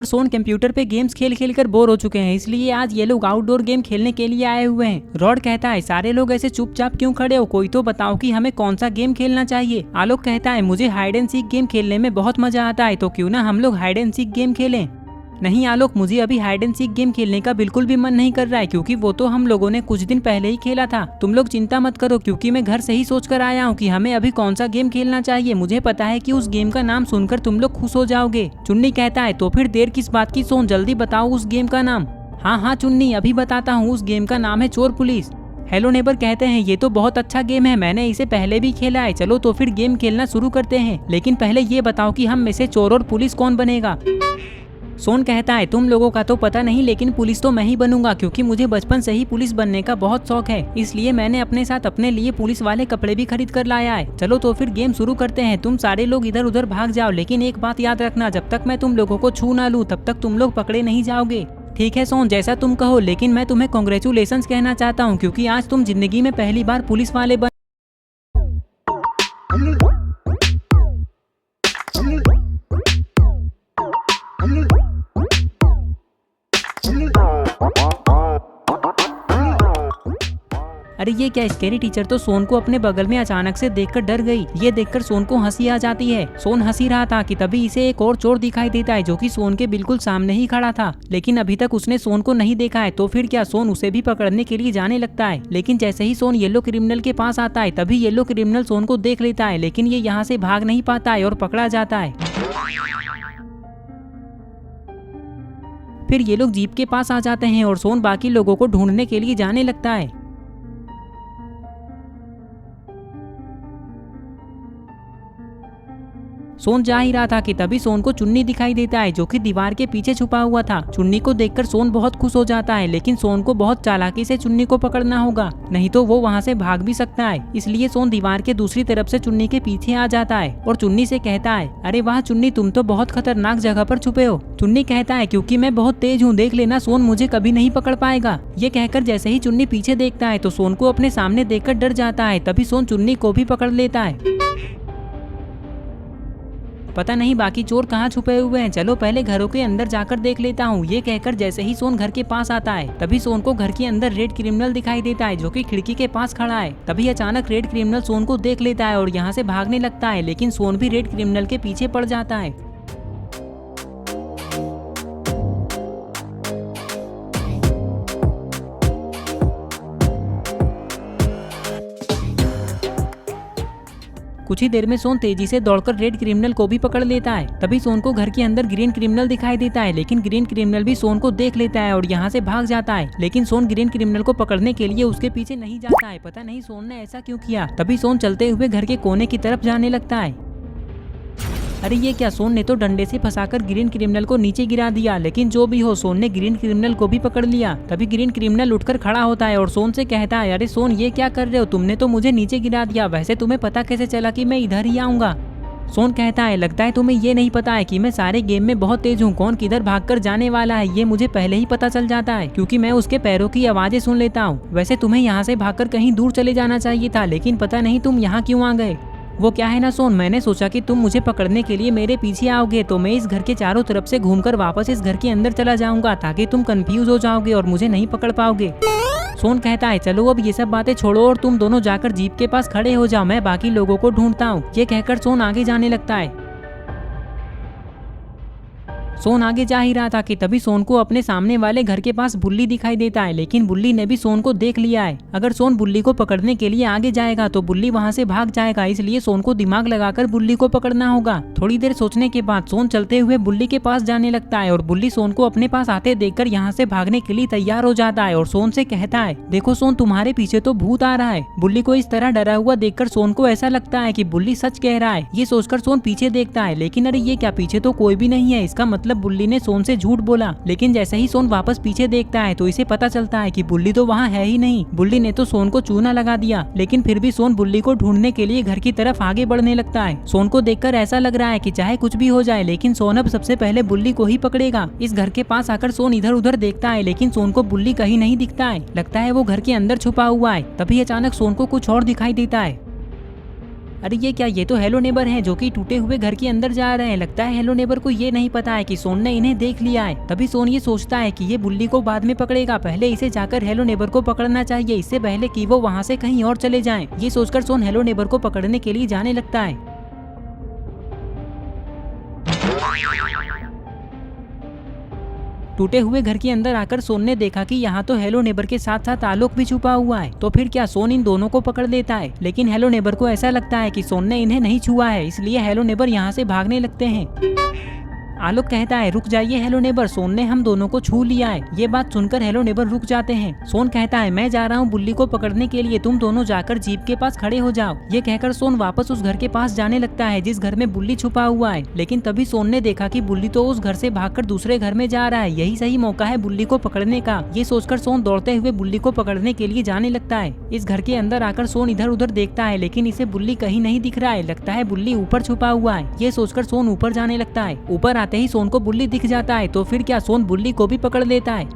सोन computer पे games खेल खेल कर बोर हो चुके हैं, इसलिए आज ये लोग आउटडोर गेम खेलने के लिए आए हुए हैं। रॉड कहता है सारे लोग ऐसे चुपचाप क्यों खड़े हो, कोई तो बताओ कि हमें कौन सा गेम खेलना चाहिए। आलोक कहता है मुझे हाइड एंड सीक गेम खेलने में बहुत मजा आता है, तो क्यों ना हम लोग हाइड एंड सीक गेम खेलें। नहीं आलोक, मुझे अभी हाइड एंड सीक गेम खेलने का बिल्कुल भी मन नहीं कर रहा है, क्योंकि वो तो हम लोगों ने कुछ दिन पहले ही खेला था। तुम लोग चिंता मत करो, क्योंकि मैं घर से ही सोच कर आया हूँ कि हमें अभी कौन सा गेम खेलना चाहिए। मुझे पता है कि उस गेम का नाम सुनकर तुम लोग खुश हो जाओगे। चुन्नी कहता है तो फिर देर किस बात की सोन, जल्दी बताओ उस गेम का नाम। हाँ हाँ चुन्नी, अभी बताता हूँ, उस गेम का नाम है चोर पुलिस। हेलो नेबर कहते हैं ये तो बहुत अच्छा गेम है, मैंने इसे पहले भी खेला है। चलो तो फिर गेम खेलना शुरू करते हैं, लेकिन पहले ये बताओ कि हम में से चोर और पुलिस कौन बनेगा। सोन कहता है तुम लोगों का तो पता नहीं, लेकिन पुलिस तो मैं ही बनूंगा, क्योंकि मुझे बचपन से ही पुलिस बनने का बहुत शौक है। इसलिए मैंने अपने साथ अपने लिए पुलिस वाले कपड़े भी खरीद कर लाया है। चलो तो फिर गेम शुरू करते हैं। तुम सारे लोग इधर उधर भाग जाओ, लेकिन एक बात याद रखना, जब तक मैं तुम लोगों को छू ना लूं तब तक तुम लोग पकड़े नहीं जाओगे। ठीक है सोन, जैसा तुम कहो, लेकिन मैं तुम्हें कांग्रेचुलेशंस कहना चाहता हूँ, क्योंकि आज तुम जिंदगी में पहली बार पुलिस वाले बन। अरे ये क्या, स्कैरी टीचर तो सोन को अपने बगल में अचानक से देखकर डर गई। ये देखकर सोन को हंसी आ जाती है। सोन हंसी रहा था कि तभी इसे एक और चोर दिखाई देता है, जो कि सोन के बिल्कुल सामने ही खड़ा था, लेकिन अभी तक उसने सोन को नहीं देखा है। तो फिर क्या, सोन उसे भी पकड़ने के लिए जाने लगता है, लेकिन जैसे ही सोन येलो क्रिमिनल के पास आता है तभी येलो क्रिमिनल सोन को देख लेता है, लेकिन ये यहाँ से भाग नहीं पाता है और पकड़ा जाता है। फिर ये लोग जीप के पास आ जाते हैं और सोन बाकी लोगों को ढूंढने के लिए जाने लगता है। सोन जा ही रहा था कि तभी सोन को चुन्नी दिखाई देता है, जो कि दीवार के पीछे छुपा हुआ था। चुन्नी को देखकर सोन बहुत खुश हो जाता है, लेकिन सोन को बहुत चालाकी से चुन्नी को पकड़ना होगा, नहीं तो वो वहाँ से भाग भी सकता है। इसलिए सोन दीवार के दूसरी तरफ से चुन्नी के पीछे आ जाता है और चुन्नी से कहता है अरे वाह चुन्नी, तुम तो बहुत खतरनाक जगह पर छुपे हो। चुन्नी कहता है क्योंकि मैं बहुत तेज हूँ, देख लेना सोन मुझे कभी नहीं पकड़ पाएगा। ये कहकर जैसे ही चुन्नी पीछे देखता है तो सोन को अपने सामने देखकर डर जाता है। तभी सोन चुन्नी को भी पकड़ लेता है। पता नहीं बाकी चोर कहाँ छुपे हुए हैं, चलो पहले घरों के अंदर जाकर देख लेता हूँ। ये कहकर जैसे ही सोन घर के पास आता है तभी सोन को घर के अंदर रेड क्रिमिनल दिखाई देता है, जो कि खिड़की के पास खड़ा है। तभी अचानक रेड क्रिमिनल सोन को देख लेता है और यहाँ से भागने लगता है, लेकिन सोन भी रेड क्रिमिनल के पीछे पड़ जाता है। कुछ ही देर में सोन तेजी से दौड़कर रेड क्रिमिनल को भी पकड़ लेता है। तभी सोन को घर के अंदर ग्रीन क्रिमिनल दिखाई देता है, लेकिन ग्रीन क्रिमिनल भी सोन को देख लेता है और यहाँ से भाग जाता है, लेकिन सोन ग्रीन क्रिमिनल को पकड़ने के लिए उसके पीछे नहीं जाता है। पता नहीं सोन ने ऐसा क्यों किया। तभी सोन चलते हुए घर के कोने की तरफ जाने लगता है। अरे ये क्या, सोन ने तो डंडे से फंसाकर ग्रीन क्रिमिनल को नीचे गिरा दिया, लेकिन जो भी हो सोन ने ग्रीन क्रिमिनल को भी पकड़ लिया। तभी ग्रीन क्रिमिनल उठकर खड़ा होता है और सोन से कहता है अरे सोन ये क्या कर रहे हो, तुमने तो मुझे नीचे गिरा दिया, वैसे तुम्हें पता कैसे चला कि मैं इधर ही आऊंगा। सोन कहता है लगता है तुम्हें ये नहीं पता है कि मैं सारे गेम में बहुत तेज हूँ, कौन किधर भागकर जाने वाला है ये मुझे पहले ही पता चल जाता है, क्योंकि मैं उसके पैरों की आवाजें सुन लेता हूँ। वैसे तुम्हें यहाँ से भागकर कहीं दूर चले जाना चाहिए था, लेकिन पता नहीं तुम यहाँ क्यों आ गए। वो क्या है ना सोन, मैंने सोचा कि तुम मुझे पकड़ने के लिए मेरे पीछे आओगे, तो मैं इस घर के चारों तरफ से घूमकर वापस इस घर के अंदर चला जाऊंगा, ताकि तुम कंफ्यूज हो जाओगे और मुझे नहीं पकड़ पाओगे। सोन कहता है चलो अब ये सब बातें छोड़ो और तुम दोनों जाकर जीप के पास खड़े हो जाओ, मैं बाकी लोगों को ढूंढता हूँ। ये कहकर सोन आगे जाने लगता है। सोन आगे जा ही रहा था कि तभी सोन को अपने सामने वाले घर के पास बुल्ली दिखाई देता है, लेकिन बुल्ली ने भी सोन को देख लिया है। अगर सोन बुल्ली को पकड़ने के लिए आगे जाएगा तो बुल्ली वहां से भाग जाएगा, इसलिए सोन को दिमाग लगाकर बुल्ली को पकड़ना होगा। थोड़ी देर सोचने के बाद सोन चलते हुए बुल्ली के पास जाने लगता है और बुल्ली सोन को अपने पास आते देखकर यहाँ से भागने के लिए तैयार हो जाता है और सोन से कहता है देखो सोन, तुम्हारे पीछे तो भूत आ रहा है। बुल्ली को इस तरह डरा हुआ देखकर सोन को ऐसा लगता है कि बुल्ली सच कह रहा है। ये सोचकर सोन पीछे देखता है, लेकिन अरे ये क्या, पीछे तो कोई भी नहीं है, इसका मतलब बुल्ली ने सोन से झूठ बोला। लेकिन जैसे ही सोन वापस पीछे देखता है तो इसे पता चलता है कि बुल्ली तो वहाँ है ही नहीं, बुल्ली ने तो सोन को चूना लगा दिया। लेकिन फिर भी सोन बुल्ली को ढूंढने के लिए घर की तरफ आगे बढ़ने लगता है। सोन को देखकर ऐसा लग रहा है कि चाहे कुछ भी हो जाए, लेकिन सोन अब सबसे पहले बुल्ली को ही पकड़ेगा। इस घर के पास आकर सोन इधर उधर देखता है, लेकिन सोन को बुल्ली कहीं नहीं दिखता है, लगता है वो घर के अंदर छुपा हुआ है। तभी अचानक सोन को कुछ और दिखाई देता है। अरे ये क्या, ये तो हेलो नेबर हैं जो कि टूटे हुए घर के अंदर जा रहे हैं। लगता है हेलो नेबर को ये नहीं पता है कि सोन ने इन्हें देख लिया है। तभी सोन ये सोचता है कि ये बुल्ली को बाद में पकड़ेगा, पहले इसे जाकर हेलो नेबर को पकड़ना चाहिए, इससे पहले कि वो वहाँ से कहीं और चले जाएं। ये सोचकर सोन हेलो नेबर को पकड़ने के लिए जाने लगता है। टूटे हुए घर के अंदर आकर सोन ने देखा कि यहाँ तो हेलो नेबर के साथ साथ आलोक भी छुपा हुआ है। तो फिर क्या, सोन इन दोनों को पकड़ लेता है। लेकिन हेलो नेबर को ऐसा लगता है कि सोन ने इन्हें नहीं छुआ है, इसलिए हेलो नेबर यहाँ से भागने लगते हैं। आलोक कहता है रुक जाइए हेलो नेबर, सोन ने हम दोनों को छू लिया है। ये बात सुनकर हेलो नेबर रुक जाते हैं। सोन कहता है मैं जा रहा हूँ बुल्ली को पकड़ने के लिए, तुम दोनों जाकर जीप के पास खड़े हो जाओ। ये कहकर सोन वापस उस घर के पास जाने लगता है जिस घर में बुल्ली छुपा हुआ है। लेकिन तभी सोन ने देखा कि बुल्ली तो उस घर से भागकर दूसरे घर में जा रहा है, यही सही मौका है बुल्ली को पकड़ने का। ये सोचकर सोन दौड़ते हुए बुल्ली को पकड़ने के लिए जाने लगता है। इस घर के अंदर आकर सोन इधर उधर देखता है, लेकिन इसे बुल्ली कहीं नहीं दिख रहा है। लगता है बुल्ली ऊपर छुपा हुआ है। ये सोचकर सोन ऊपर जाने लगता है। ऊपर आते ही सोन को बुल्ली दिख जाता है। तो फिर क्या, सोन बुल्ली को भी पकड़ लेता है।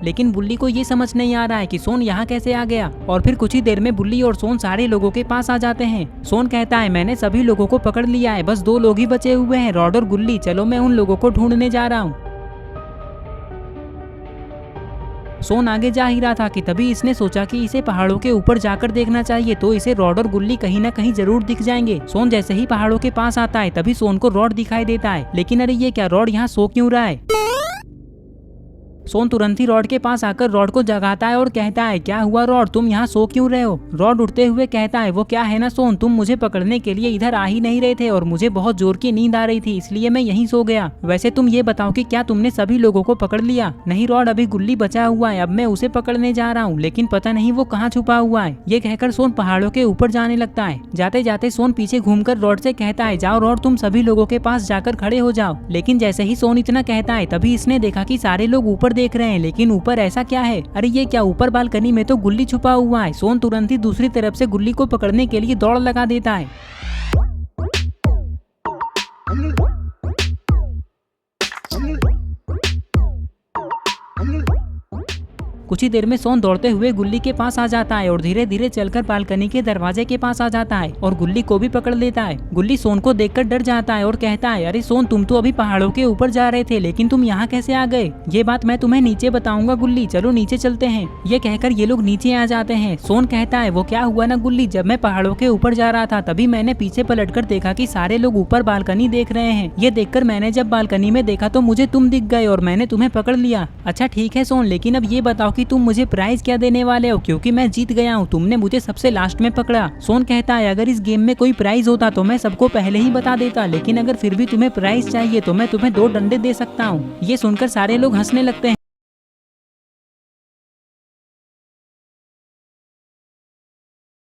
लेकिन बुल्ली को ये समझ नहीं आ रहा है कि सोन यहाँ कैसे आ गया। और फिर कुछ ही देर में बुल्ली और सोन सारे लोगों के पास आ जाते हैं। सोन कहता है मैंने सभी लोगों को पकड़ लिया है, बस 2 लोग ही बचे हुए हैं, रॉड और गुल्ली। चलो मैं उन लोगों को ढूंढने जा रहा हूँ। सोन आगे जा ही रहा था कि तभी इसने सोचा कि इसे पहाड़ों के ऊपर जाकर देखना चाहिए, तो इसे रॉड और गुल्ली कहीं ना कहीं जरूर दिख जाएंगे। सोन जैसे ही पहाड़ों के पास आता है तभी सोन को रॉड दिखाई देता है। लेकिन अरे ये क्या, रॉड यहाँ सो क्यों रहा है। सोन तुरंत ही रॉड के पास आकर रॉड को जगाता है और कहता है क्या हुआ रॉड, तुम यहाँ सो क्यों रहे हो। रॉड उठते हुए कहता है वो क्या है ना सोन, तुम मुझे पकड़ने के लिए इधर आ ही नहीं रहे थे और मुझे बहुत जोर की नींद आ रही थी, इसलिए मैं यहीं सो गया। वैसे तुम ये बताओ कि क्या तुमने सभी लोगों को पकड़ लिया। नहीं रॉड, अभी गुल्ली बचा हुआ है, अब मैं उसे पकड़ने जा रहा हूँ, लेकिन पता नहीं वो कहाँ छुपा हुआ है। ये कहकर सोन पहाड़ों के ऊपर जाने लगता है। जाते जाते सोन पीछे घूमकर रॉड से कहता है जाओ रॉड, तुम सभी लोगों के पास जाकर खड़े हो जाओ। लेकिन जैसे ही सोन इतना कहता है तभी इसने देखा कि सारे लोग ऊपर देख रहे हैं। लेकिन ऊपर ऐसा क्या है, अरे ये क्या, ऊपर बालकनी में तो गुल्ली छुपा हुआ है। सोन तुरंत ही दूसरी तरफ से गुल्ली को पकड़ने के लिए दौड़ लगा देता है। कुछ ही देर में सोन दौड़ते हुए गुल्ली के पास आ जाता है और धीरे धीरे चलकर बालकनी के दरवाजे के पास आ जाता है और गुल्ली को भी पकड़ लेता है। गुल्ली सोन को देखकर डर जाता है और कहता है अरे सोन, तुम तो अभी पहाड़ों के ऊपर जा रहे थे, लेकिन तुम यहाँ कैसे आ गए। ये बात मैं तुम्हें नीचे बताऊंगा गुल्ली, चलो नीचे चलते हैं। ये कहकर ये लोग नीचे आ जाते हैं। सोन कहता है वो क्या हुआ ना गुल्ली, जब मैं पहाड़ों के ऊपर जा रहा था तभी मैंने पीछे पलटकर देखा कि सारे लोग ऊपर बालकनी देख रहे हैं। ये देखकर मैंने जब बालकनी में देखा तो मुझे तुम दिख गए और मैंने तुम्हें पकड़ लिया। अच्छा ठीक है सोन, लेकिन अब ये बताओ कि तुम मुझे प्राइज क्या देने वाले हो, क्योंकि मैं जीत गया हूँ, तुमने मुझे सबसे लास्ट में पकड़ा। सोन कहता है अगर इस गेम में कोई प्राइज होता तो मैं सबको पहले ही बता देता, लेकिन अगर फिर भी तुम्हें प्राइज चाहिए तो मैं तुम्हें 2 डंडे दे सकता हूँ। ये सुनकर सारे लोग हंसने लगते हैं।